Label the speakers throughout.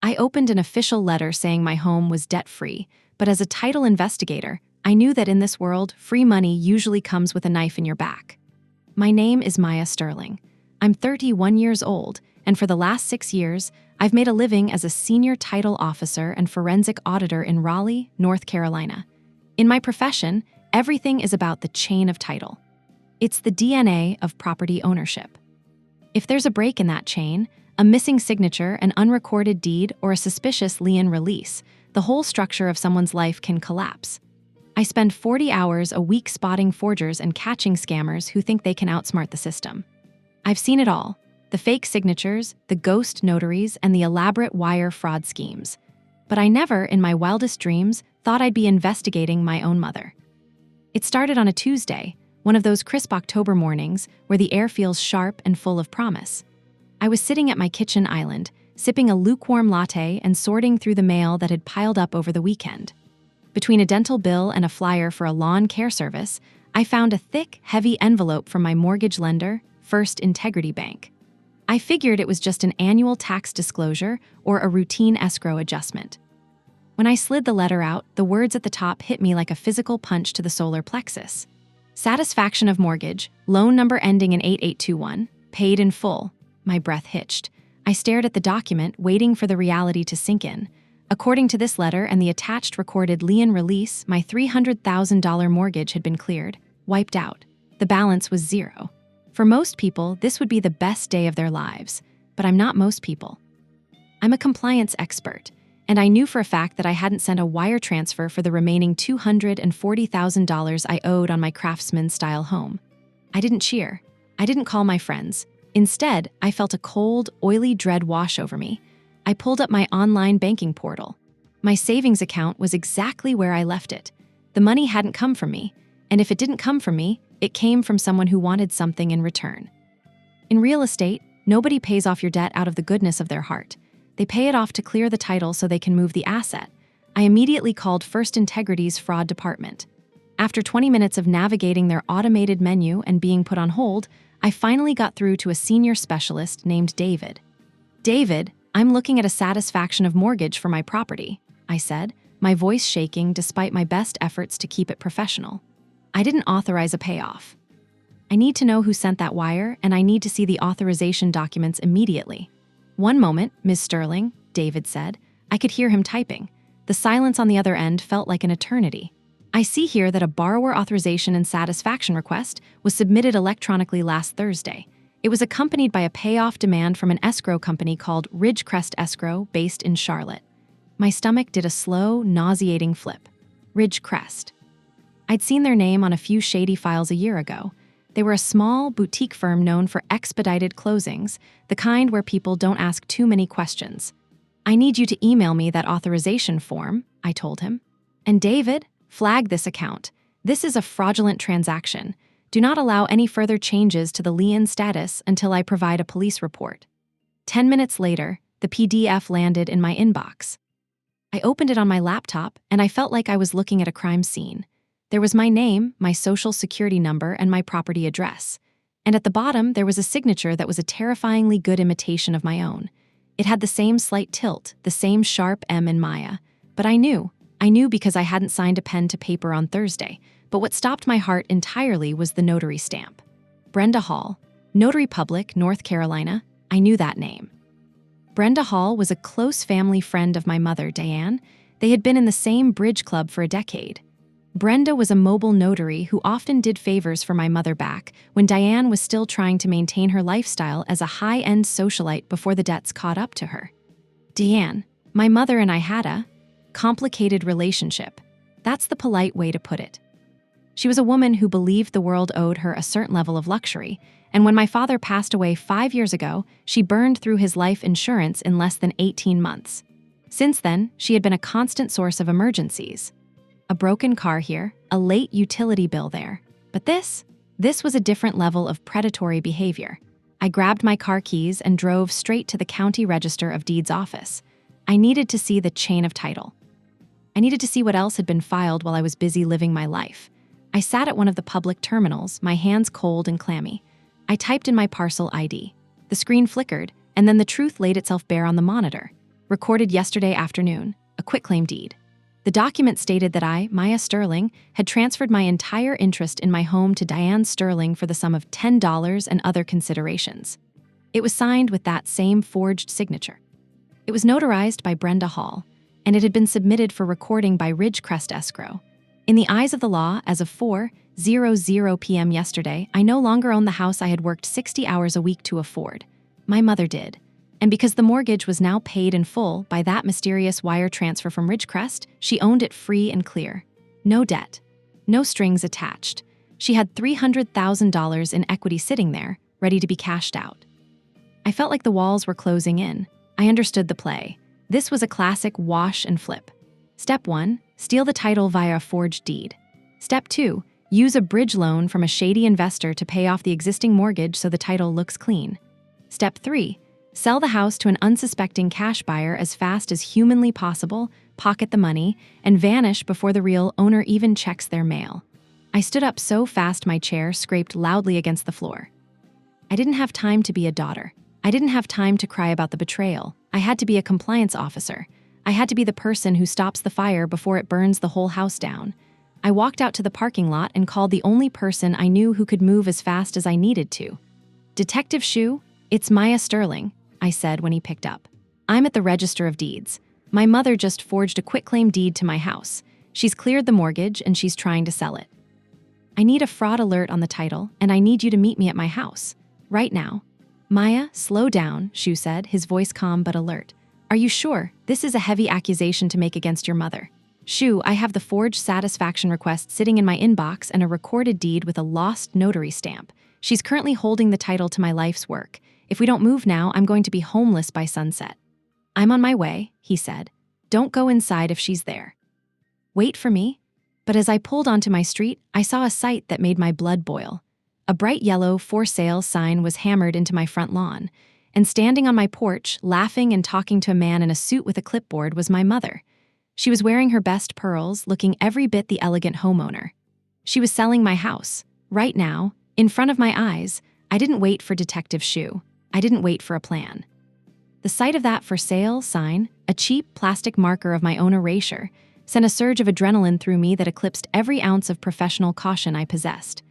Speaker 1: I opened an official letter saying my home was debt-free, but as a title investigator, I knew that in this world, free money usually comes with a knife in your back. My name is Maya Sterling. I'm 31 years old, and for the last 6 years, I've made a living as a senior title officer and forensic auditor in Raleigh, North Carolina. In my profession, everything is about the chain of title. It's the DNA of property ownership. If there's a break in that chain, a missing signature, an unrecorded deed, or a suspicious lien release, the whole structure of someone's life can collapse. I spend 40 hours a week spotting forgers and catching scammers who think they can outsmart the system. I've seen it all: the fake signatures, the ghost notaries, and the elaborate wire fraud schemes. But I never, in my wildest dreams, thought I'd be investigating my own mother. It started on a Tuesday, one of those crisp October mornings where the air feels sharp and full of promise. I was sitting at my kitchen island, sipping a lukewarm latte and sorting through the mail that had piled up over the weekend. Between a dental bill and a flyer for a lawn care service, I found a thick, heavy envelope from my mortgage lender, First Integrity Bank. I figured it was just an annual tax disclosure or a routine escrow adjustment. When I slid the letter out, the words at the top hit me like a physical punch to the solar plexus. Satisfaction of mortgage, loan number ending in 8821, paid in full. My breath hitched. I stared at the document, waiting for the reality to sink in. According to this letter and the attached recorded lien release, my $300,000 mortgage had been cleared, wiped out. The balance was zero. For most people, this would be the best day of their lives, but I'm not most people. I'm a compliance expert, and I knew for a fact that I hadn't sent a wire transfer for the remaining $240,000 I owed on my Craftsman-style home. I didn't cheer. I didn't call my friends. Instead, I felt a cold, oily dread wash over me. I pulled up my online banking portal. My savings account was exactly where I left it. The money hadn't come from me, and if it didn't come from me, it came from someone who wanted something in return. In real estate, nobody pays off your debt out of the goodness of their heart. They pay it off to clear the title so they can move the asset. I immediately called First Integrity's fraud department. After 20 minutes of navigating their automated menu and being put on hold, I finally got through to a senior specialist named David. "David, I'm looking at a satisfaction of mortgage for my property," I said, my voice shaking despite my best efforts to keep it professional. I didn't authorize a payoff. "I need to know who sent that wire, and I need to see the authorization documents immediately." "One moment, Ms. Sterling," David said. I could hear him typing. The silence on the other end felt like an eternity. "I see here that a borrower authorization and satisfaction request was submitted electronically last Thursday. It was accompanied by a payoff demand from an escrow company called Ridgecrest Escrow based in Charlotte." My stomach did a slow, nauseating flip. Ridgecrest. I'd seen their name on a few shady files a year ago. They were a small, boutique firm known for expedited closings, the kind where people don't ask too many questions. "I need you to email me that authorization form," I told him. "And David, flag this account. This is a fraudulent transaction. Do not allow any further changes to the lien status until I provide a police report." 10 minutes later, the PDF landed in my inbox. I opened it on my laptop, and I felt like I was looking at a crime scene. There was my name, my social security number, and my property address. And at the bottom, there was a signature that was a terrifyingly good imitation of my own. It had the same slight tilt, the same sharp M in Maya. But I knew because I hadn't signed a pen to paper on Thursday. But what stopped my heart entirely was the notary stamp. Brenda Hall, Notary Public, North Carolina. I knew that name. Brenda Hall was a close family friend of my mother, Diane. They had been in the same bridge club for a decade. Brenda was a mobile notary who often did favors for my mother back when Diane was still trying to maintain her lifestyle as a high-end socialite before the debts caught up to her. Diane, my mother and I had a complicated relationship. That's the polite way to put it. She was a woman who believed the world owed her a certain level of luxury, and when my father passed away 5 years ago, she burned through his life insurance in less than 18 months. Since then, she had been a constant source of emergencies. A broken car here, a late utility bill there. But this was a different level of predatory behavior. I grabbed my car keys and drove straight to the County Register of Deeds office. I needed to see the chain of title. I needed to see what else had been filed while I was busy living my life. I sat at one of the public terminals, my hands cold and clammy. I typed in my parcel ID. The screen flickered, and then the truth laid itself bare on the monitor. recorded yesterday afternoon, a quitclaim deed. The document stated that I, Maya Sterling, had transferred my entire interest in my home to Diane Sterling for the sum of $10 and other considerations. It was signed with that same forged signature. It was notarized by Brenda Hall, and it had been submitted for recording by Ridgecrest Escrow. In the eyes of the law, as of 4:00 p.m. yesterday, I no longer owned the house I had worked 60 hours a week to afford. My mother did. And because the mortgage was now paid in full by that mysterious wire transfer from Ridgecrest, she owned it free and clear. No debt. No strings attached. She had $300,000 in equity sitting there, ready to be cashed out. I felt like the walls were closing in. I understood the play. This was a classic wash and flip. Step 1, steal the title via a forged deed. Step 2, use a bridge loan from a shady investor to pay off the existing mortgage so the title looks clean. Step 3, sell the house to an unsuspecting cash buyer as fast as humanly possible, pocket the money, and vanish before the real owner even checks their mail. I stood up so fast my chair scraped loudly against the floor. I didn't have time to be a daughter. I didn't have time to cry about the betrayal. I had to be a compliance officer. I had to be the person who stops the fire before it burns the whole house down. I walked out to the parking lot and called the only person I knew who could move as fast as I needed to. "Detective Shue, it's Maya Sterling," I said when he picked up. "I'm at the Register of Deeds. My mother just forged a quitclaim deed to my house. She's cleared the mortgage and she's trying to sell it. I need a fraud alert on the title, and I need you to meet me at my house. Right now." "Maya, slow down," Shue said, his voice calm but alert. "Are you sure? This is a heavy accusation to make against your mother." "Shue, I have the forged satisfaction request sitting in my inbox and a recorded deed with a lost notary stamp. She's currently holding the title to my life's work. If we don't move now, I'm going to be homeless by sunset." "I'm on my way," he said. "Don't go inside if she's there." "Wait for me?" But as I pulled onto my street, I saw a sight that made my blood boil. A bright yellow "For Sale" sign was hammered into my front lawn, and standing on my porch, laughing and talking to a man in a suit with a clipboard, was my mother. She was wearing her best pearls, looking every bit the elegant homeowner. She was selling my house. Right now, in front of my eyes. I didn't wait for Detective Shue. I didn't wait for a plan. The sight of that "For Sale" sign, a cheap plastic marker of my own erasure, sent a surge of adrenaline through me that eclipsed every ounce of professional caution I possessed.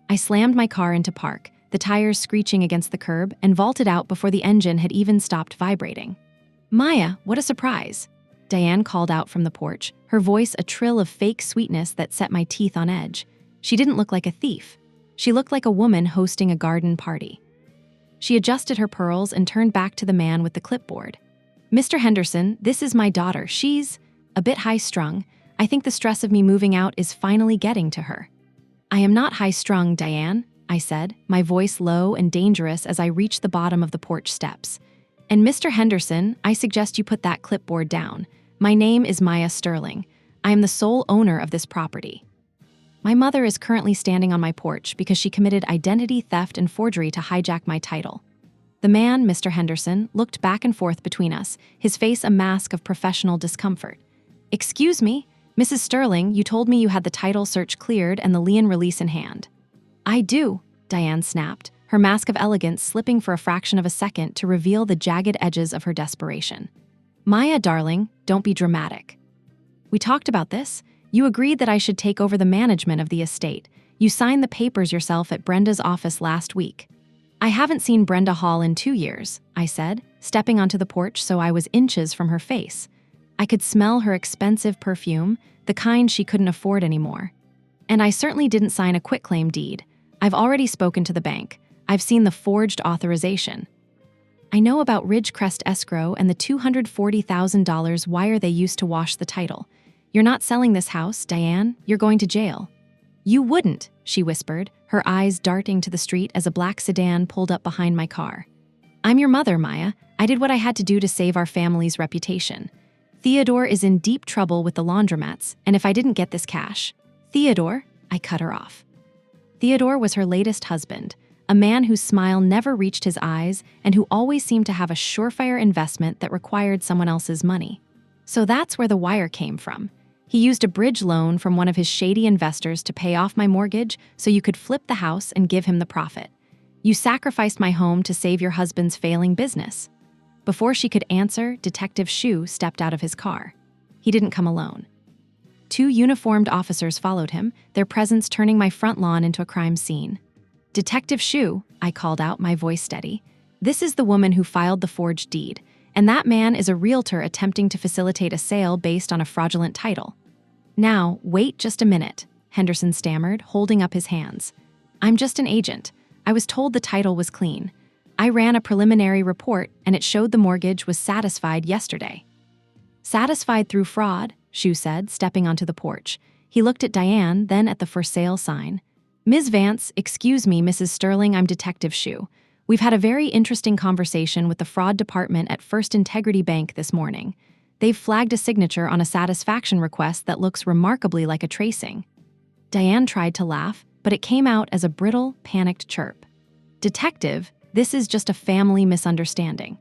Speaker 1: I slammed my car into park, the tires screeching against the curb, and vaulted out before the engine had even stopped vibrating. "Maya, what a surprise," Diane called out from the porch, her voice a trill of fake sweetness that set my teeth on edge. She didn't look like a thief. She looked like a woman hosting a garden party. She adjusted her pearls and turned back to the man with the clipboard. "Mr. Henderson, this is my daughter. She's a bit high-strung. I think the stress of me moving out is finally getting to her." "I am not high-strung, Diane," I said, my voice low and dangerous as I reached the bottom of the porch steps. "And Mr. Henderson, I suggest you put that clipboard down. My name is Maya Sterling. I am the sole owner of this property. My mother is currently standing on my porch because she committed identity theft and forgery to hijack my title." The man, Mr. Henderson, looked back and forth between us, his face a mask of professional discomfort. "Excuse me, Mrs. Sterling, you told me you had the title search cleared and the lien release in hand." "I do," Diane snapped, her mask of elegance slipping for a fraction of a second to reveal the jagged edges of her desperation. "Maya, darling, don't be dramatic. We talked about this. You agreed that I should take over the management of the estate. You signed the papers yourself at Brenda's office last week." "I haven't seen Brenda Hall in 2 years," I said, stepping onto the porch so I was inches from her face. I could smell her expensive perfume, the kind she couldn't afford anymore. "And I certainly didn't sign a quitclaim deed. I've already spoken to the bank. I've seen the forged authorization. I know about Ridgecrest Escrow and the $240,000 wire they used to wash the title. You're not selling this house, Diane. You're going to jail." "You wouldn't," she whispered, her eyes darting to the street as a black sedan pulled up behind my car. "I'm your mother, Maya. I did what I had to do to save our family's reputation. Theodore is in deep trouble with the laundromats, and if I didn't get this cash—" "Theodore?" I cut her off. Theodore was her latest husband, a man whose smile never reached his eyes and who always seemed to have a surefire investment that required someone else's money. So that's where the wire came from. He used a bridge loan from one of his shady investors to pay off my mortgage so you could flip the house and give him the profit. You sacrificed my home to save your husband's failing business. Before she could answer, Detective Shu stepped out of his car. He didn't come alone. 2 uniformed officers followed him, their presence turning my front lawn into a crime scene. "Detective Shu," I called out, my voice steady. "This is the woman who filed the forged deed, and that man is a realtor attempting to facilitate a sale based on a fraudulent title." "Now, wait just a minute," Henderson stammered, holding up his hands. "I'm just an agent. I was told the title was clean. I ran a preliminary report, and it showed the mortgage was satisfied yesterday." "Satisfied through fraud," Shu said, stepping onto the porch. He looked at Diane, then at the for sale sign. "Ms. Vance, excuse me, Mrs. Sterling, I'm Detective Shu. We've had a very interesting conversation with the fraud department at First Integrity Bank this morning. They've flagged a signature on a satisfaction request that looks remarkably like a tracing." Diane tried to laugh, but it came out as a brittle, panicked chirp. "Detective, this is just a family misunderstanding.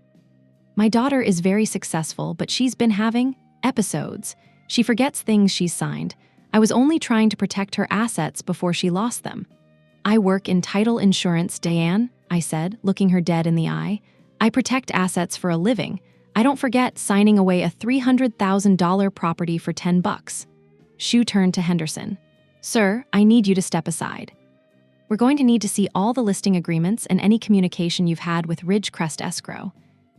Speaker 1: My daughter is very successful, but she's been having episodes. She forgets things she's signed. I was only trying to protect her assets before she lost them." "I work in title insurance, Diane," I said, looking her dead in the eye. "I protect assets for a living. I don't forget signing away a $300,000 property for $10. Shu turned to Henderson. "Sir, I need you to step aside. We're going to need to see all the listing agreements and any communication you've had with Ridgecrest Escrow."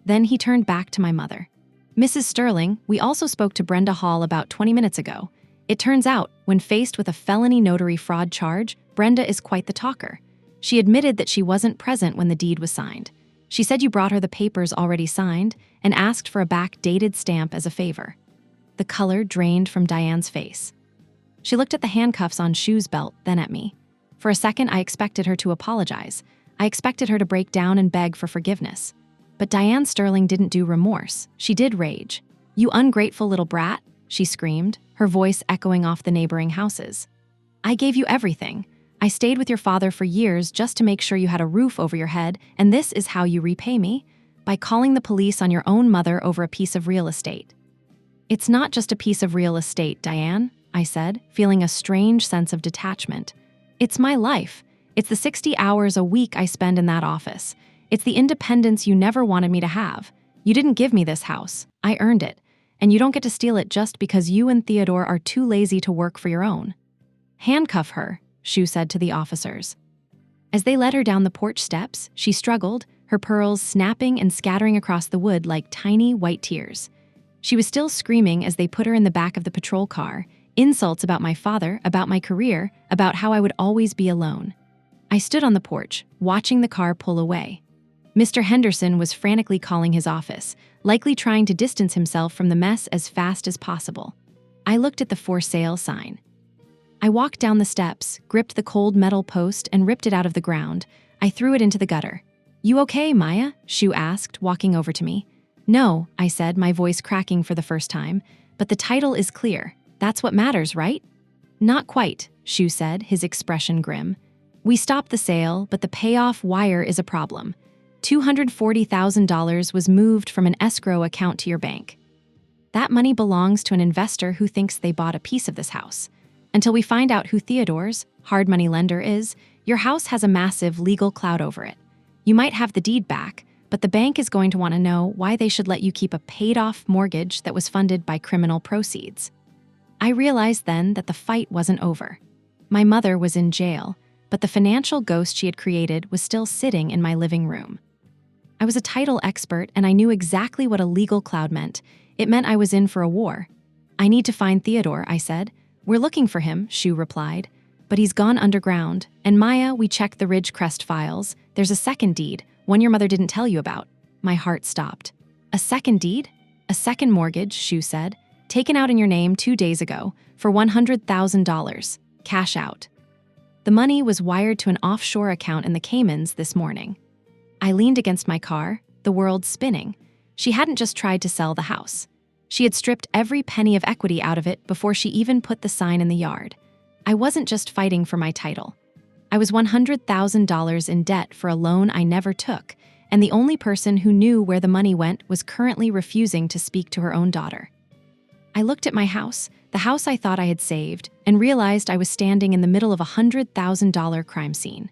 Speaker 1: Then he turned back to my mother. "Mrs. Sterling, we also spoke to Brenda Hall about 20 minutes ago. It turns out, when faced with a felony notary fraud charge, Brenda is quite the talker. She admitted that she wasn't present when the deed was signed. She said you brought her the papers already signed and asked for a back-dated stamp as a favor." The color drained from Diane's face. She looked at the handcuffs on Shu's belt, then at me. For a second, I expected her to apologize. I expected her to break down and beg for forgiveness. But Diane Sterling didn't do remorse. She did rage. "You ungrateful little brat," she screamed, her voice echoing off the neighboring houses. "I gave you everything. I stayed with your father for years just to make sure you had a roof over your head, and this is how you repay me? By calling the police on your own mother over a piece of real estate." "It's not just a piece of real estate, Diane," I said, feeling a strange sense of detachment. "It's my life. It's the 60 hours a week I spend in that office. It's the independence you never wanted me to have. You didn't give me this house. I earned it. And you don't get to steal it just because you and Theodore are too lazy to work for your own." "Handcuff her," Shu said to the officers. As they led her down the porch steps, she struggled, her pearls snapping and scattering across the wood like tiny white tears. She was still screaming as they put her in the back of the patrol car, insults about my father, about my career, about how I would always be alone. I stood on the porch, watching the car pull away. Mr. Henderson was frantically calling his office, likely trying to distance himself from the mess as fast as possible. I looked at the for sale sign. I walked down the steps, gripped the cold metal post, and ripped it out of the ground. I threw it into the gutter. "You okay, Maya?" Shu asked, walking over to me. "No," I said, my voice cracking for the first time, "but the title is clear. That's what matters, right?" "Not quite," Shu said, his expression grim. "We stopped the sale, but the payoff wire is a problem. $240,000 was moved from an escrow account to your bank. That money belongs to an investor who thinks they bought a piece of this house. Until we find out who Theodore's hard money lender is, your house has a massive legal cloud over it. You might have the deed back, but the bank is going to want to know why they should let you keep a paid-off mortgage that was funded by criminal proceeds." I realized then that the fight wasn't over. My mother was in jail, but the financial ghost she had created was still sitting in my living room. I was a title expert, and I knew exactly what a legal cloud meant. It meant I was in for a war. "I need to find Theodore," I said. "We're looking for him," Shu replied. "But he's gone underground. And Maya, we checked the Ridgecrest files. There's a second deed, one your mother didn't tell you about." My heart stopped. "A second deed? A second mortgage," Shu said. "Taken out in your name 2 days ago for $100,000. Cash out. The money was wired to an offshore account in the Caymans this morning." I leaned against my car, the world spinning. She hadn't just tried to sell the house. She had stripped every penny of equity out of it before she even put the sign in the yard. I wasn't just fighting for my title. I was $100,000 in debt for a loan I never took, and the only person who knew where the money went was currently refusing to speak to her own daughter. I looked at my house, the house I thought I had saved, and realized I was standing in the middle of a $100,000 crime scene.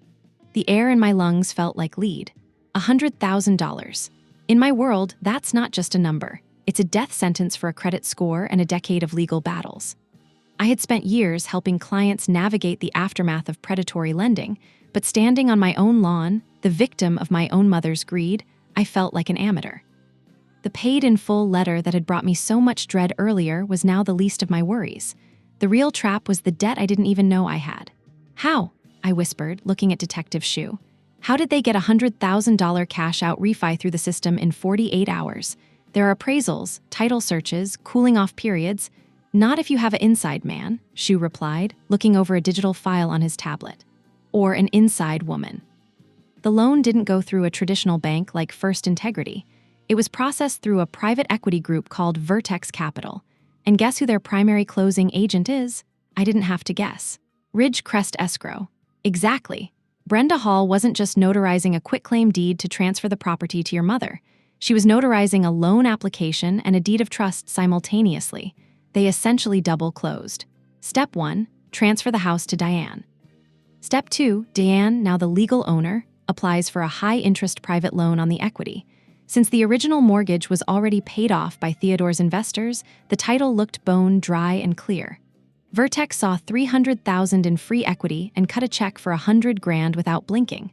Speaker 1: The air in my lungs felt like lead. $100,000. In my world, that's not just a number. It's a death sentence for a credit score and a decade of legal battles. I had spent years helping clients navigate the aftermath of predatory lending, but standing on my own lawn, the victim of my own mother's greed, I felt like an amateur. The paid-in-full letter that had brought me so much dread earlier was now the least of my worries. The real trap was the debt I didn't even know I had. "How?" I whispered, looking at Detective Shu. "How did they get a $100,000 cash-out refi through the system in 48 hours? There are appraisals, title searches, cooling-off periods. Not if you have an inside man," Shu replied, looking over a digital file on his tablet. "Or an inside woman." The loan didn't go through a traditional bank like First Integrity. It was processed through a private equity group called Vertex Capital. And guess who their primary closing agent is? I didn't have to guess. Ridgecrest Escrow. Exactly. Brenda Hall wasn't just notarizing a quitclaim deed to transfer the property to your mother. She was notarizing a loan application and a deed of trust simultaneously. They essentially double-closed. Step 1, transfer the house to Diane. Step 2, Diane, now the legal owner, applies for a high-interest private loan on the equity. Since the original mortgage was already paid off by Theodore's investors, the title looked bone dry and clear. Vertex saw $300,000 in free equity and cut a check for $100,000 without blinking.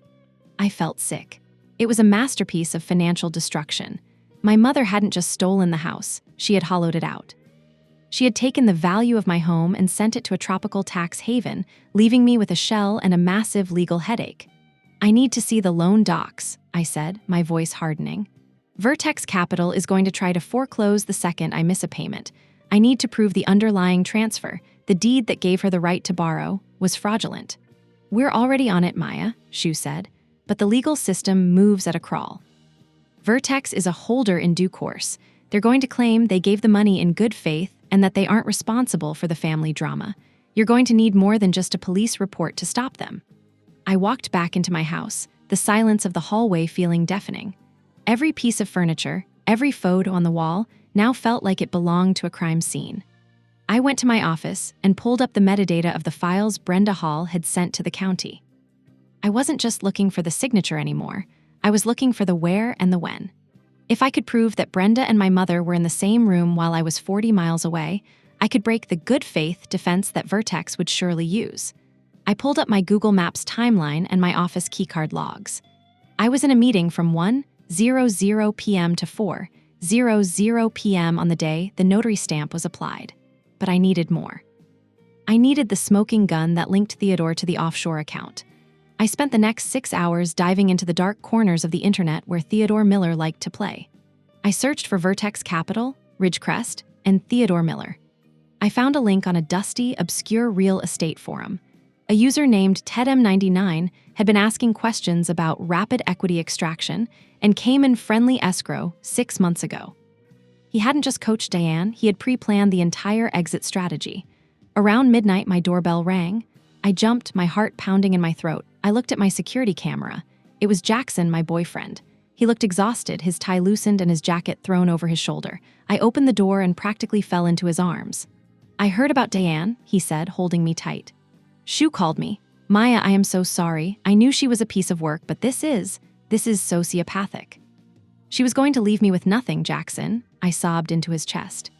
Speaker 1: I felt sick. It was a masterpiece of financial destruction. My mother hadn't just stolen the house, she had hollowed it out. She had taken the value of my home and sent it to a tropical tax haven, leaving me with a shell and a massive legal headache. "I need to see the loan docs," I said, my voice hardening. "Vertex Capital is going to try to foreclose the second I miss a payment. I need to prove the underlying transfer, the deed that gave her the right to borrow, was fraudulent." "We're already on it, Maya," Shu said, "but the legal system moves at a crawl. Vertex is a holder in due course. They're going to claim they gave the money in good faith and that they aren't responsible for the family drama. You're going to need more than just a police report to stop them." I walked back into my house, the silence of the hallway feeling deafening. Every piece of furniture, every photo on the wall, now felt like it belonged to a crime scene. I went to my office and pulled up the metadata of the files Brenda Hall had sent to the county. I wasn't just looking for the signature anymore. I was looking for the where and the when. If I could prove that Brenda and my mother were in the same room while I was 40 miles away, I could break the good faith defense that Vertex would surely use. I pulled up my Google Maps timeline and my office keycard logs. I was in a meeting from 1:00 p.m. to 4:00 p.m. on the day the notary stamp was applied. But I needed more. I needed the smoking gun that linked Theodore to the offshore account. I spent the next 6 hours diving into the dark corners of the internet where Theodore Miller liked to play. I searched for Vertex Capital, Ridgecrest, and Theodore Miller. I found a link on a dusty, obscure real estate forum. A user named TedM99 had been asking questions about rapid equity extraction and came in friendly escrow 6 months ago. He hadn't just coached Diane, he had pre-planned the entire exit strategy. Around midnight, my doorbell rang. I jumped, my heart pounding in my throat. I looked at my security camera. It was Jackson, my boyfriend. He looked exhausted, his tie loosened and his jacket thrown over his shoulder. I opened the door and practically fell into his arms. "I heard about Diane," he said, holding me tight. "Shu called me. Maya, I am so sorry. I knew she was a piece of work, but this is sociopathic." "She was going to leave me with nothing, Jackson," I sobbed into his chest.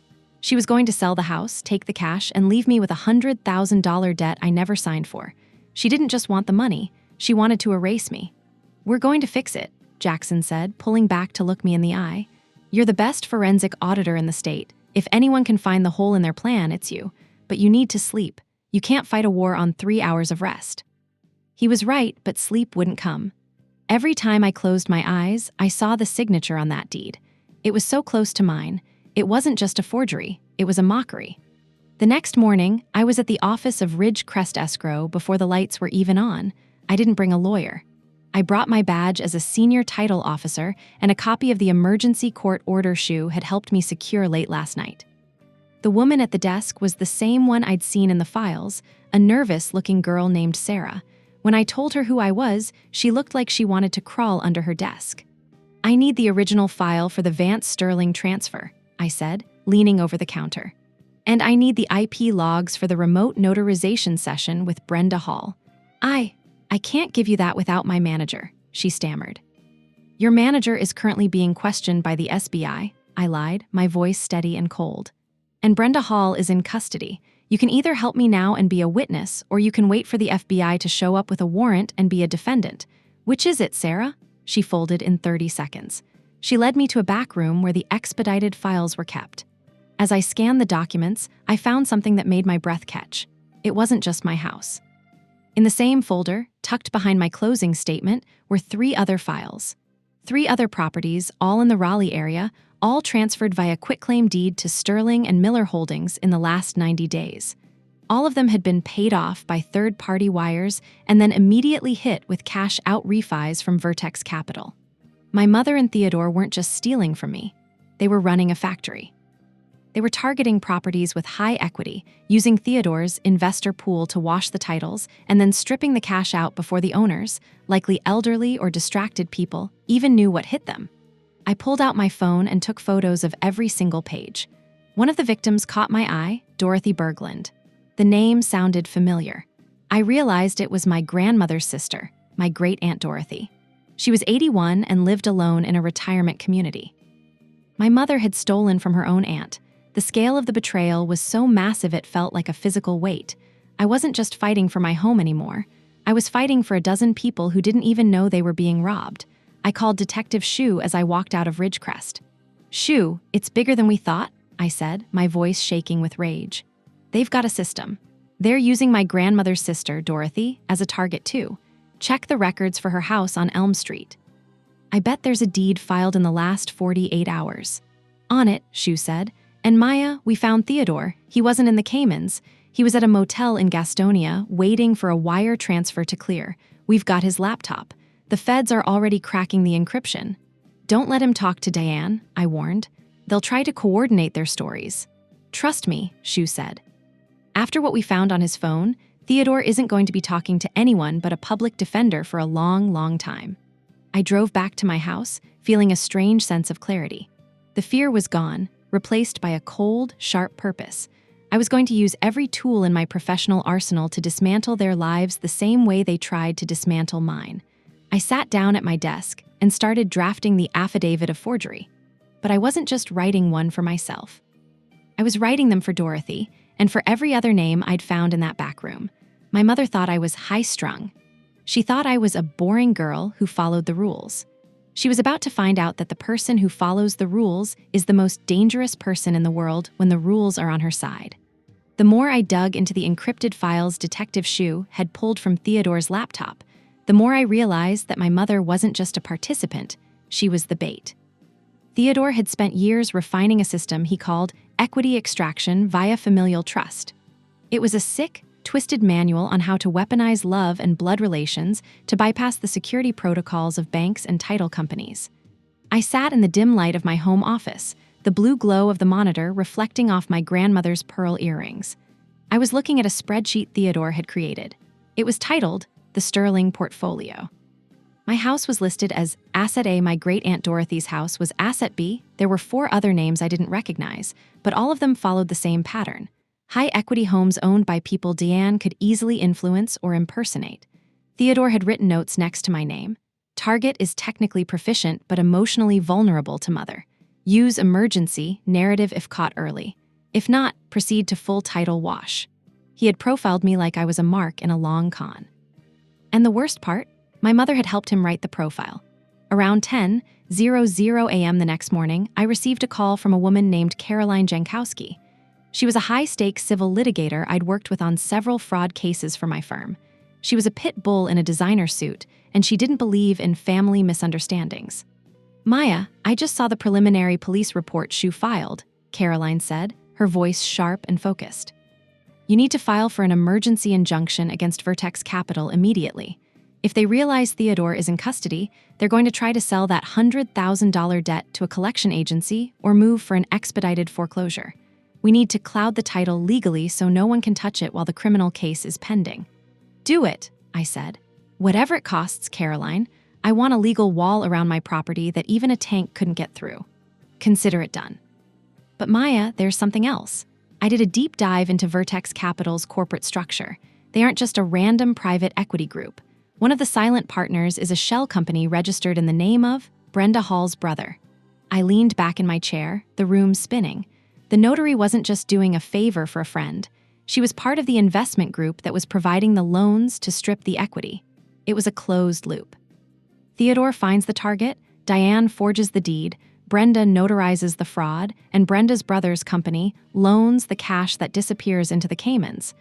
Speaker 1: "She was going to sell the house, take the cash, and leave me with a $100,000 debt I never signed for. She didn't just want the money, she wanted to erase me." "We're going to fix it," Jackson said, pulling back to look me in the eye. "You're the best forensic auditor in the state. If anyone can find the hole in their plan, it's you. But you need to sleep. You can't fight a war on 3 hours of rest." He was right, but sleep wouldn't come. Every time I closed my eyes, I saw the signature on that deed. It was so close to mine. It wasn't just a forgery, it was a mockery. The next morning, I was at the office of Ridgecrest Escrow before the lights were even on. I didn't bring a lawyer. I brought my badge as a senior title officer and a copy of the emergency court order Shu had helped me secure late last night. The woman at the desk was the same one I'd seen in the files, a nervous-looking girl named Sarah. When I told her who I was, she looked like she wanted to crawl under her desk. "I need the original file for the Vance Sterling transfer," I said, leaning over the counter. "And I need the IP logs for the remote notarization session with Brenda Hall." I can't give you that without my manager," she stammered. Your manager is currently being questioned by the SBI, I lied, my voice steady and cold. And Brenda Hall is in custody. You can either help me now and be a witness, or you can wait for the FBI to show up with a warrant and be a defendant. Which is it, Sarah? She folded in 30 seconds. She led me to a back room where the expedited files were kept. As I scanned the documents, I found something that made my breath catch. It wasn't just my house. In the same folder, tucked behind my closing statement, were 3 other files. 3 other properties, all in the Raleigh area, all transferred via quitclaim deed to Sterling and Miller Holdings in the last 90 days. All of them had been paid off by third-party wires and then immediately hit with cash-out refis from Vertex Capital. My mother and Theodore weren't just stealing from me. They were running a factory. They were targeting properties with high equity, using Theodore's investor pool to wash the titles, and then stripping the cash out before the owners, likely elderly or distracted people, even knew what hit them. I pulled out my phone and took photos of every single page. One of the victims caught my eye, Dorothy Berglund. The name sounded familiar. I realized it was my grandmother's sister, my great-aunt Dorothy. She was 81 and lived alone in a retirement community. My mother had stolen from her own aunt. The scale of the betrayal was so massive it felt like a physical weight. I wasn't just fighting for my home anymore. I was fighting for a dozen people who didn't even know they were being robbed. I called Detective Shu as I walked out of Ridgecrest. "Shu, it's bigger than we thought," I said, my voice shaking with rage. "They've got a system. They're using my grandmother's sister, Dorothy, as a target too. Check the records for her house on Elm Street. I bet there's a deed filed in the last 48 hours. On it," Shu said. "And Maya, we found Theodore. He wasn't in the Caymans. He was at a motel in Gastonia, waiting for a wire transfer to clear. We've got his laptop. The feds are already cracking the encryption." "Don't let him talk to Diane," I warned. "They'll try to coordinate their stories." "Trust me," Shu said. "After what we found on his phone, Theodore isn't going to be talking to anyone but a public defender for a long, long time." I drove back to my house, feeling a strange sense of clarity. The fear was gone, replaced by a cold, sharp purpose. I was going to use every tool in my professional arsenal to dismantle their lives the same way they tried to dismantle mine. I sat down at my desk and started drafting the affidavit of forgery. But I wasn't just writing one for myself. I was writing them for Dorothy and for every other name I'd found in that back room. My mother thought I was high-strung. She thought I was a boring girl who followed the rules. She was about to find out that the person who follows the rules is the most dangerous person in the world when the rules are on her side. The more I dug into the encrypted files Detective Shu had pulled from Theodore's laptop, the more I realized that my mother wasn't just a participant, she was the bait. Theodore had spent years refining a system he called equity extraction via familial trust. It was a sick, twisted manual on how to weaponize love and blood relations to bypass the security protocols of banks and title companies. I sat in the dim light of my home office, the blue glow of the monitor reflecting off my grandmother's pearl earrings. I was looking at a spreadsheet Theodore had created. It was titled The Sterling Portfolio. My house was listed as Asset A. My great-aunt Dorothy's house was Asset B. There were 4 other names I didn't recognize, but all of them followed the same pattern. High-equity homes owned by people Diane could easily influence or impersonate. Theodore had written notes next to my name. Target is technically proficient but emotionally vulnerable to mother. Use emergency narrative if caught early. If not, proceed to full title wash. He had profiled me like I was a mark in a long con. And the worst part? My mother had helped him write the profile. Around 10:00 a.m. the next morning, I received a call from a woman named Caroline Jankowski. She was a high-stakes civil litigator I'd worked with on several fraud cases for my firm. She was a pit bull in a designer suit, and she didn't believe in family misunderstandings. "Maya, I just saw the preliminary police report Shu filed," Caroline said, her voice sharp and focused. "You need to file for an emergency injunction against Vertex Capital immediately. If they realize Theodore is in custody, they're going to try to sell that $100,000 debt to a collection agency or move for an expedited foreclosure. We need to cloud the title legally so no one can touch it while the criminal case is pending." "Do it," I said. "Whatever it costs, Caroline. I want a legal wall around my property that even a tank couldn't get through. Consider it done." But Maya, there's something else. I did a deep dive into Vertex Capital's corporate structure. They aren't just a random private equity group. One of the silent partners is a shell company registered in the name of Brenda Hall's brother. I leaned back in my chair, the room spinning. The notary wasn't just doing a favor for a friend. She was part of the investment group that was providing the loans to strip the equity. It was a closed loop. Theodore finds the target, Diane forges the deed, Brenda notarizes the fraud, and Brenda's brother's company loans the cash that disappears into the Caymans.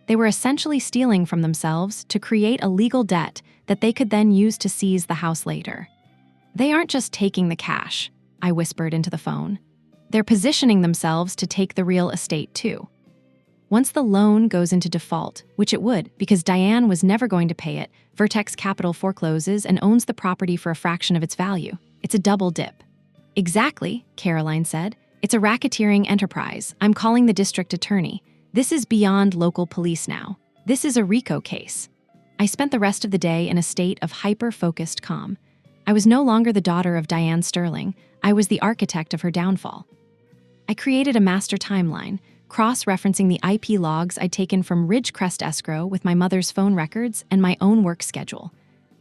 Speaker 1: They were essentially stealing from themselves to create a legal debt that they could then use to seize the house later. They aren't just taking the cash, I whispered into the phone. They're positioning themselves to take the real estate too. Once the loan goes into default, which it would because Diane was never going to pay it, Vertex Capital forecloses and owns the property for a fraction of its value. It's a double dip. Exactly, Caroline said. It's a racketeering enterprise. I'm calling the district attorney. This is beyond local police now. This is a RICO case. I spent the rest of the day in a state of hyper-focused calm. I was no longer the daughter of Diane Sterling. I was the architect of her downfall. I created a master timeline, cross-referencing the IP logs I'd taken from Ridgecrest Escrow with my mother's phone records and my own work schedule.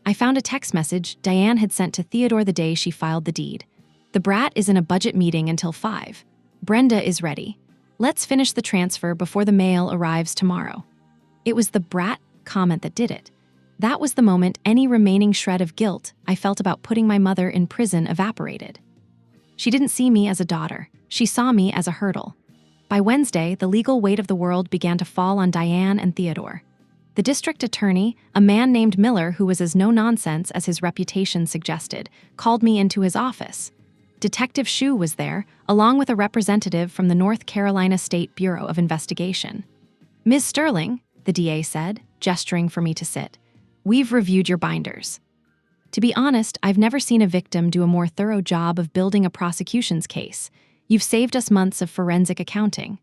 Speaker 1: I found a text message Diane had sent to Theodore the day she filed the deed. The brat is in a budget meeting until 5. Brenda is ready. Let's finish the transfer before the mail arrives tomorrow. It was the brat comment that did it. That was the moment any remaining shred of guilt I felt about putting my mother in prison evaporated. She didn't see me as a daughter. She saw me as a hurdle. By Wednesday, the legal weight of the world began to fall on Diane and Theodore. The district attorney, a man named Miller who was as no-nonsense as his reputation suggested, called me into his office. Detective Shue was there, along with a representative from the North Carolina State Bureau of Investigation. "Ms. Sterling," the DA said, gesturing for me to sit, "we've reviewed your binders." To be honest, I've never seen a victim do a more thorough job of building a prosecution's case. You've saved us months of forensic accounting.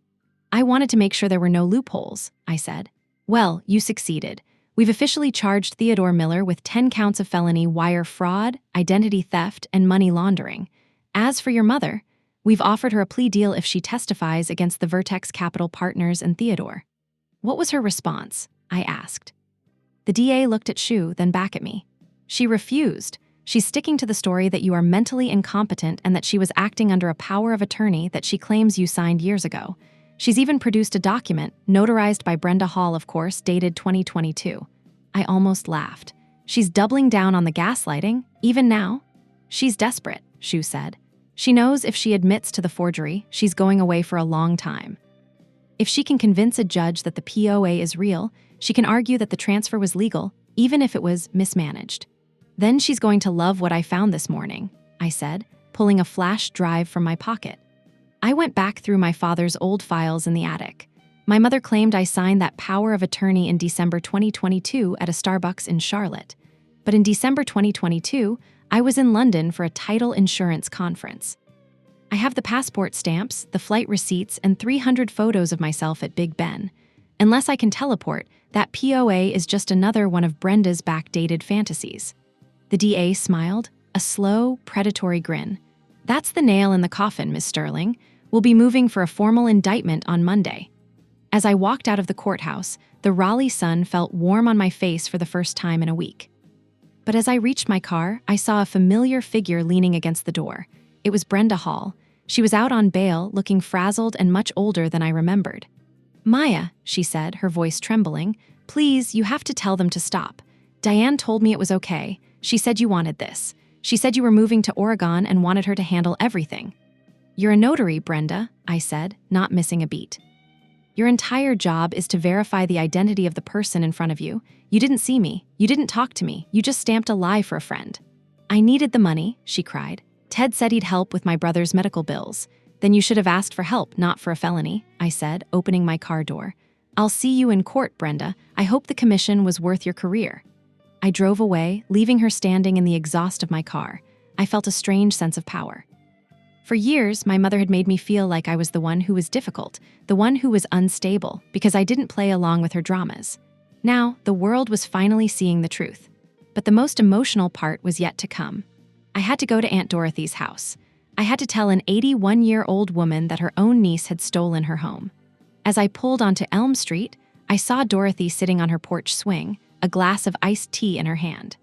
Speaker 1: I wanted to make sure there were no loopholes, I said. Well, you succeeded. We've officially charged Theodore Miller with 10 counts of felony wire fraud, identity theft, and money laundering. As for your mother, we've offered her a plea deal if she testifies against the Vertex Capital partners and Theodore. What was her response? I asked. The DA looked at Shue, then back at me. She refused. She's sticking to the story that you are mentally incompetent and that she was acting under a power of attorney that she claims you signed years ago. She's even produced a document, notarized by Brenda Hall, of course, dated 2022. I almost laughed. She's doubling down on the gaslighting, even now? She's desperate, Shue said. She knows if she admits to the forgery, she's going away for a long time. If she can convince a judge that the POA is real, she can argue that the transfer was legal, even if it was mismanaged. Then she's going to love what I found this morning, I said, pulling a flash drive from my pocket. I went back through my father's old files in the attic. My mother claimed I signed that power of attorney in December 2022 at a Starbucks in Charlotte. But in December 2022, I was in London for a title insurance conference. I have the passport stamps, the flight receipts, and 300 photos of myself at Big Ben. Unless I can teleport, that POA is just another one of Brenda's backdated fantasies. The DA smiled, a slow, predatory grin. That's the nail in the coffin, Ms. Sterling. We'll be moving for a formal indictment on Monday. As I walked out of the courthouse, the Raleigh sun felt warm on my face for the first time in a week. But as I reached my car, I saw a familiar figure leaning against the door. It was Brenda Hall. She was out on bail, looking frazzled and much older than I remembered. "Maya," she said, her voice trembling, "please, you have to tell them to stop. Diane told me it was okay. She said you wanted this. She said you were moving to Oregon and wanted her to handle everything." "You're a notary, Brenda," I said, not missing a beat. "Your entire job is to verify the identity of the person in front of you. You didn't see me. You didn't talk to me. You just stamped a lie for a friend." "I needed the money," she cried. "Ted said he'd help with my brother's medical bills. Then you should have asked for help, not for a felony," I said, opening my car door. "I'll see you in court, Brenda. I hope the commission was worth your career." I drove away, leaving her standing in the exhaust of my car. I felt a strange sense of power. For years, my mother had made me feel like I was the one who was difficult, the one who was unstable, because I didn't play along with her dramas. Now, the world was finally seeing the truth. But the most emotional part was yet to come. I had to go to Aunt Dorothy's house. I had to tell an 81-year-old woman that her own niece had stolen her home. As I pulled onto Elm Street, I saw Dorothy sitting on her porch swing, a glass of iced tea in her hand.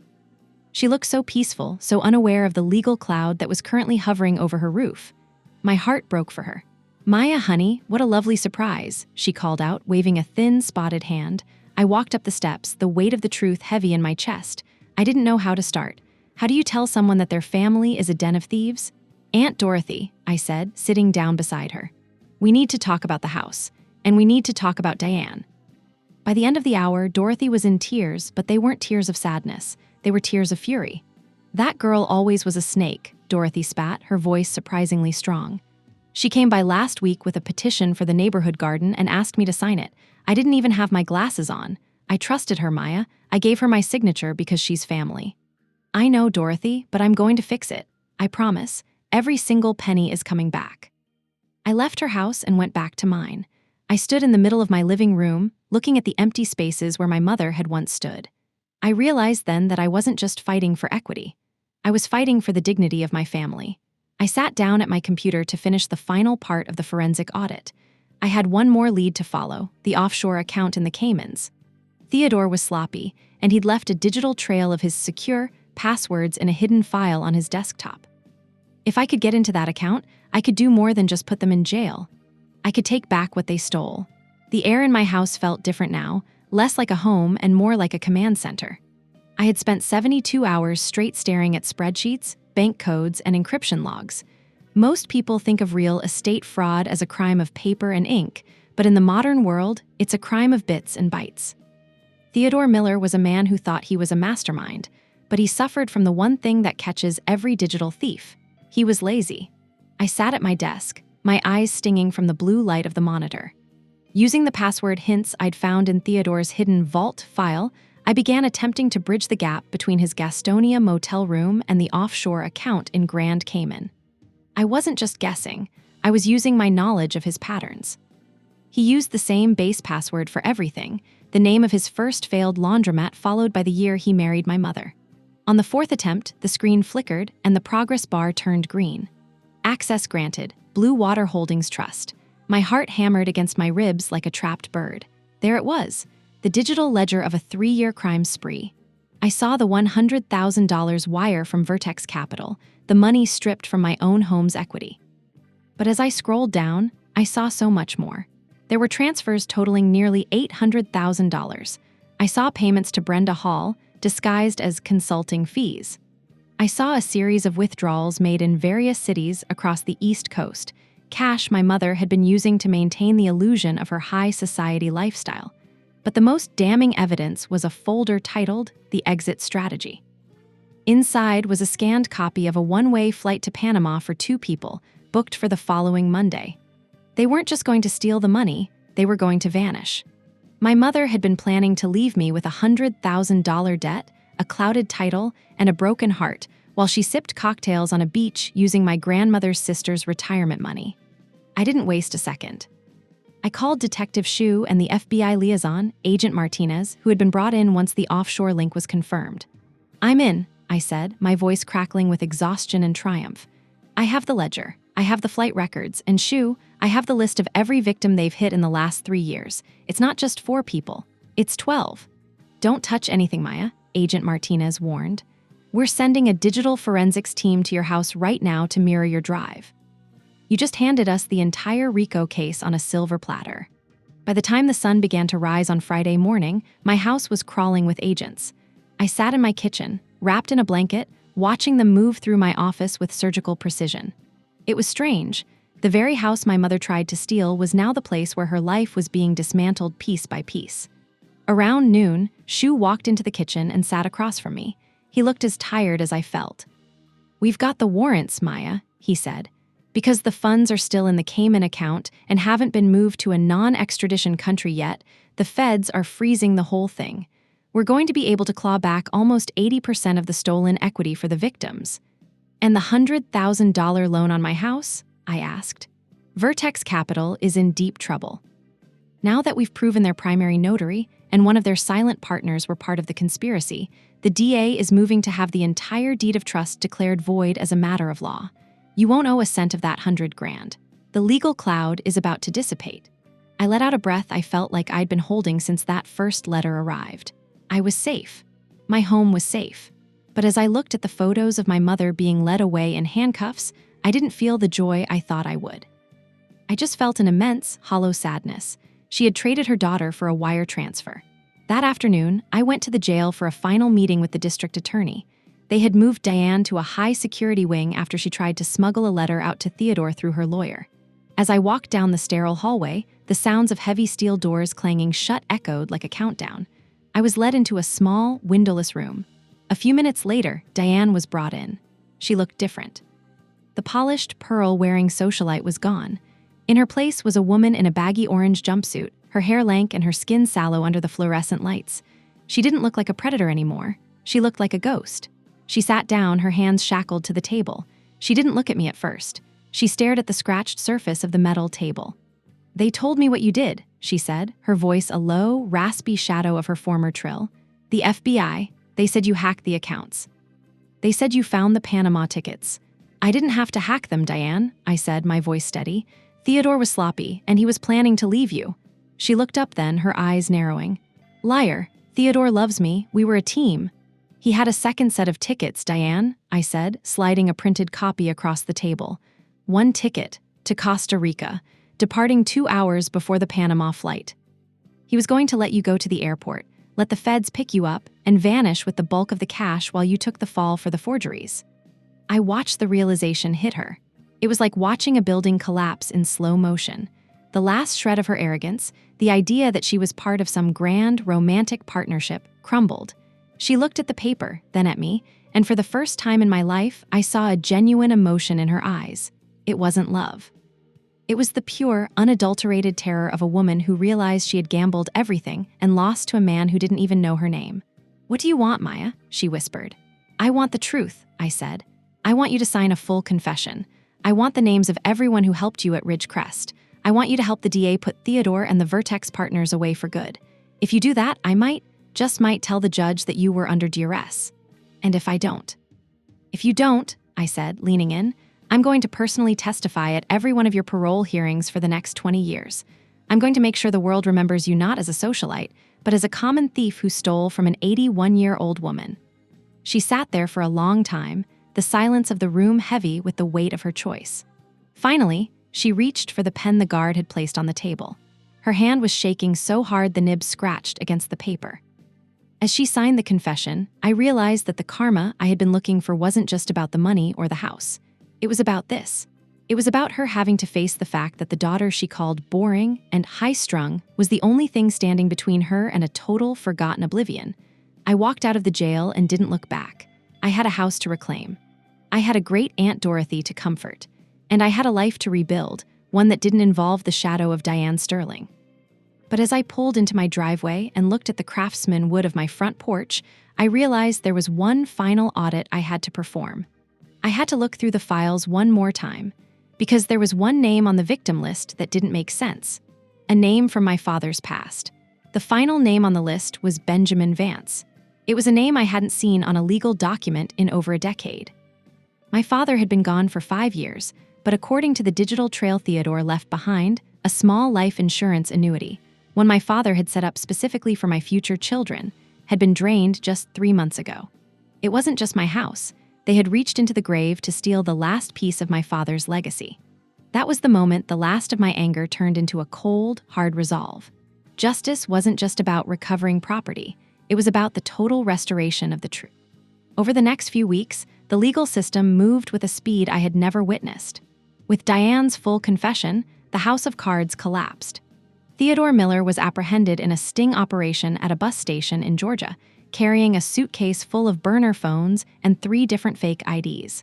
Speaker 1: She looked so peaceful, so unaware of the legal cloud that was currently hovering over her roof. My heart broke for her. "Maya, honey, what a lovely surprise," she called out, waving a thin, spotted hand. I walked up the steps, the weight of the truth heavy in my chest. I didn't know how to start. How do you tell someone that their family is a den of thieves? "Aunt Dorothy," I said, sitting down beside her. "We need to talk about the house, and we need to talk about Diane." By the end of the hour, Dorothy was in tears, but they weren't tears of sadness. They were tears of fury. "That girl always was a snake," Dorothy spat, her voice surprisingly strong. "She came by last week with a petition for the neighborhood garden and asked me to sign it. I didn't even have my glasses on. I trusted her, Maya. I gave her my signature because she's family." "I know, Dorothy, but I'm going to fix it. I promise. Every single penny is coming back." I left her house and went back to mine. I stood in the middle of my living room, looking at the empty spaces where my mother had once stood. I realized then that I wasn't just fighting for equity. I was fighting for the dignity of my family. I sat down at my computer to finish the final part of the forensic audit. I had one more lead to follow, the offshore account in the Caymans. Theodore was sloppy, and he'd left a digital trail of his secure passwords in a hidden file on his desktop. If I could get into that account, I could do more than just put them in jail. I could take back what they stole. The air in my house felt different now, less like a home and more like a command center. I had spent 72 hours straight staring at spreadsheets, bank codes, and encryption logs. Most people think of real estate fraud as a crime of paper and ink, but in the modern world, it's a crime of bits and bytes. Theodore Miller was a man who thought he was a mastermind, but he suffered from the one thing that catches every digital thief. He was lazy. I sat at my desk, my eyes stinging from the blue light of the monitor. Using the password hints I'd found in Theodore's hidden vault file, I began attempting to bridge the gap between his Gastonia motel room and the offshore account in Grand Cayman. I wasn't just guessing, I was using my knowledge of his patterns. He used the same base password for everything, the name of his first failed laundromat followed by the year he married my mother. On the fourth attempt, the screen flickered and the progress bar turned green. "Access granted, Blue Water Holdings Trust." My heart hammered against my ribs like a trapped bird. There it was, the digital ledger of a 3-year crime spree. I saw the $100,000 wire from Vertex Capital, the money stripped from my own home's equity. But as I scrolled down, I saw so much more. There were transfers totaling nearly $800,000. I saw payments to Brenda Hall, disguised as consulting fees. I saw a series of withdrawals made in various cities across the East Coast, cash my mother had been using to maintain the illusion of her high society lifestyle. But the most damning evidence was a folder titled The Exit Strategy. Inside was a scanned copy of a one-way flight to Panama for 2 people, booked for the following Monday. They weren't just going to steal the money, they were going to vanish. My mother had been planning to leave me with a $100,000 debt, a clouded title, and a broken heart, while she sipped cocktails on a beach using my grandmother's sister's retirement money. I didn't waste a second. I called Detective Shu and the FBI liaison, Agent Martinez, who had been brought in once the offshore link was confirmed. "I'm in," I said, my voice crackling with exhaustion and triumph. "I have the ledger, I have the flight records, and Shu, I have the list of every victim they've hit in the last 3 years. It's not just 4 people, it's 12. "Don't touch anything, Maya," Agent Martinez warned. "We're sending a digital forensics team to your house right now to mirror your drive. You just handed us the entire RICO case on a silver platter." By the time the sun began to rise on Friday morning, my house was crawling with agents. I sat in my kitchen, wrapped in a blanket, watching them move through my office with surgical precision. It was strange. The very house my mother tried to steal was now the place where her life was being dismantled piece by piece. Around noon, Shu walked into the kitchen and sat across from me. He looked as tired as I felt. "We've got the warrants, Maya," he said. "Because the funds are still in the Cayman account and haven't been moved to a non-extradition country yet, the feds are freezing the whole thing. We're going to be able to claw back almost 80% of the stolen equity for the victims." "And the $100,000 loan on my house?" I asked. "Vertex Capital is in deep trouble. Now that we've proven their primary notary and one of their silent partners were part of the conspiracy, the DA is moving to have the entire deed of trust declared void as a matter of law. You won't owe a cent of that $100,000. The legal cloud is about to dissipate." I let out a breath I felt like I'd been holding since that first letter arrived. I was safe. My home was safe. But as I looked at the photos of my mother being led away in handcuffs, I didn't feel the joy I thought I would. I just felt an immense, hollow sadness. She had traded her daughter for a wire transfer. That afternoon, I went to the jail for a final meeting with the district attorney. They had moved Diane to a high-security wing after she tried to smuggle a letter out to Theodore through her lawyer. As I walked down the sterile hallway, the sounds of heavy steel doors clanging shut echoed like a countdown. I was led into a small, windowless room. A few minutes later, Diane was brought in. She looked different. The polished, pearl-wearing socialite was gone. In her place was a woman in a baggy orange jumpsuit, her hair lank and her skin sallow under the fluorescent lights. She didn't look like a predator anymore. She looked like a ghost. She sat down, her hands shackled to the table. She didn't look at me at first. She stared at the scratched surface of the metal table. "They told me what you did," she said, her voice a low, raspy shadow of her former trill. "The FBI, they said you hacked the accounts. They said you found the Panama tickets." "I didn't have to hack them, Diane," I said, my voice steady. "Theodore was sloppy, and he was planning to leave you." She looked up then, her eyes narrowing. "Liar, Theodore loves me, we were a team." "He had a second set of tickets, Diane," I said, sliding a printed copy across the table. "One ticket, to Costa Rica, departing 2 hours before the Panama flight. He was going to let you go to the airport, let the feds pick you up, and vanish with the bulk of the cash while you took the fall for the forgeries." I watched the realization hit her. It was like watching a building collapse in slow motion. The last shred of her arrogance, the idea that she was part of some grand, romantic partnership, crumbled. She looked at the paper, then at me, and for the first time in my life, I saw a genuine emotion in her eyes. It wasn't love. It was the pure, unadulterated terror of a woman who realized she had gambled everything and lost to a man who didn't even know her name. "What do you want, Maya?" she whispered. "I want the truth," I said. "I want you to sign a full confession. I want the names of everyone who helped you at Ridgecrest. I want you to help the DA put Theodore and the Vertex partners away for good. If you do that, I might, just might, tell the judge that you were under duress. And if I don't?" "If you don't," I said, leaning in, "I'm going to personally testify at every one of your parole hearings for the next 20 years. I'm going to make sure the world remembers you not as a socialite, but as a common thief who stole from an 81-year-old woman." She sat there for a long time, the silence of the room heavy with the weight of her choice. Finally, she reached for the pen the guard had placed on the table. Her hand was shaking so hard the nib scratched against the paper. As she signed the confession, I realized that the karma I had been looking for wasn't just about the money or the house. It was about this. It was about her having to face the fact that the daughter she called boring and high-strung was the only thing standing between her and a total forgotten oblivion. I walked out of the jail and didn't look back. I had a house to reclaim. I had a great Aunt Dorothy to comfort. And I had a life to rebuild, one that didn't involve the shadow of Diane Sterling. But as I pulled into my driveway and looked at the craftsman wood of my front porch, I realized there was one final audit I had to perform. I had to look through the files one more time, because there was one name on the victim list that didn't make sense. A name from my father's past. The final name on the list was Benjamin Vance. It was a name I hadn't seen on a legal document in over a decade. My father had been gone for 5 years, but according to the digital trail Theodore left behind, a small life insurance annuity, one my father had set up specifically for my future children, had been drained just 3 months ago. It wasn't just my house. They had reached into the grave to steal the last piece of my father's legacy. That was the moment the last of my anger turned into a cold, hard resolve. Justice wasn't just about recovering property. It was about the total restoration of the truth. Over the next few weeks, the legal system moved with a speed I had never witnessed. With Diane's full confession, the house of cards collapsed. Theodore Miller was apprehended in a sting operation at a bus station in Georgia, carrying a suitcase full of burner phones and 3 different fake IDs.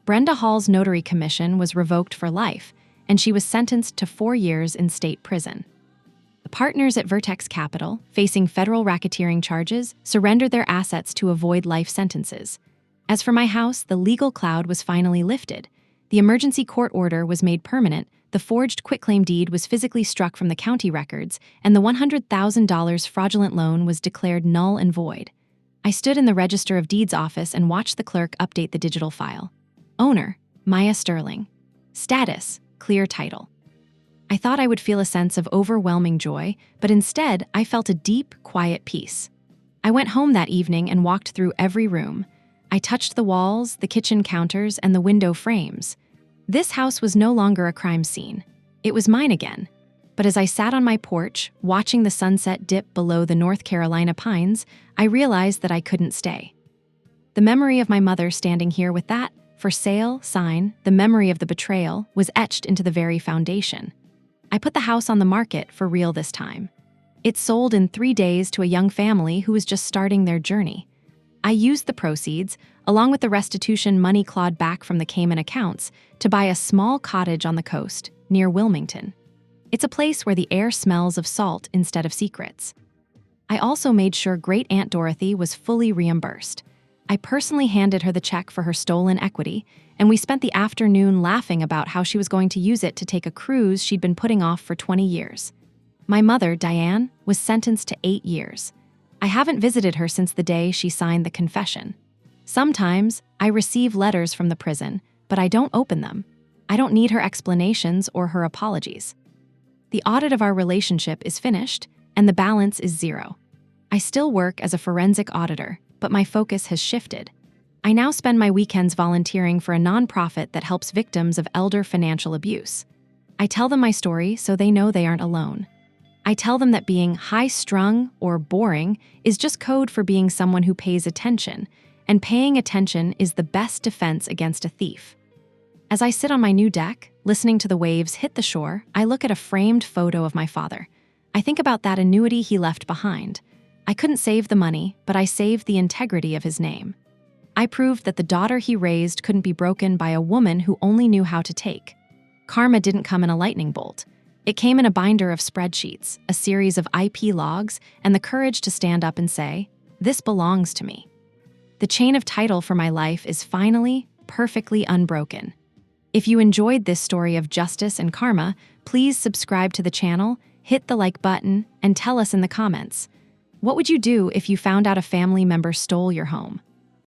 Speaker 1: Brenda Hall's notary commission was revoked for life, and she was sentenced to 4 years in state prison. The partners at Vertex Capital, facing federal racketeering charges, surrendered their assets to avoid life sentences. As for my house, the legal cloud was finally lifted. The emergency court order was made permanent, the forged quitclaim deed was physically struck from the county records, and the $100,000 fraudulent loan was declared null and void. I stood in the Register of Deeds office and watched the clerk update the digital file. Owner, Maya Sterling. Status, clear title. I thought I would feel a sense of overwhelming joy, but instead I felt a deep, quiet peace. I went home that evening and walked through every room. I touched the walls, the kitchen counters, and the window frames. This house was no longer a crime scene. It was mine again. But as I sat on my porch, watching the sunset dip below the North Carolina pines, I realized that I couldn't stay. The memory of my mother standing here with that "for sale" sign, the memory of the betrayal, was etched into the very foundation. I put the house on the market for real this time. It sold in 3 days to a young family who was just starting their journey. I used the proceeds, along with the restitution money clawed back from the Cayman accounts, to buy a small cottage on the coast, near Wilmington. It's a place where the air smells of salt instead of secrets. I also made sure Great Aunt Dorothy was fully reimbursed. I personally handed her the check for her stolen equity, and we spent the afternoon laughing about how she was going to use it to take a cruise she'd been putting off for 20 years. My mother, Diane, was sentenced to 8 years. I haven't visited her since the day she signed the confession. Sometimes I receive letters from the prison, but I don't open them. I don't need her explanations or her apologies. The audit of our relationship is finished, and the balance is 0. I still work as a forensic auditor, but my focus has shifted. I now spend my weekends volunteering for a nonprofit that helps victims of elder financial abuse. I tell them my story so they know they aren't alone. I tell them that being high-strung or boring is just code for being someone who pays attention, and paying attention is the best defense against a thief. As I sit on my new deck, listening to the waves hit the shore, I look at a framed photo of my father. I think about that annuity he left behind. I couldn't save the money, but I saved the integrity of his name. I proved that the daughter he raised couldn't be broken by a woman who only knew how to take. Karma didn't come in a lightning bolt. It came in a binder of spreadsheets, a series of IP logs, and the courage to stand up and say, "This belongs to me." The chain of title for my life is finally, perfectly unbroken. If you enjoyed this story of justice and karma, please subscribe to the channel, hit the like button, and tell us in the comments. What would you do if you found out a family member stole your home?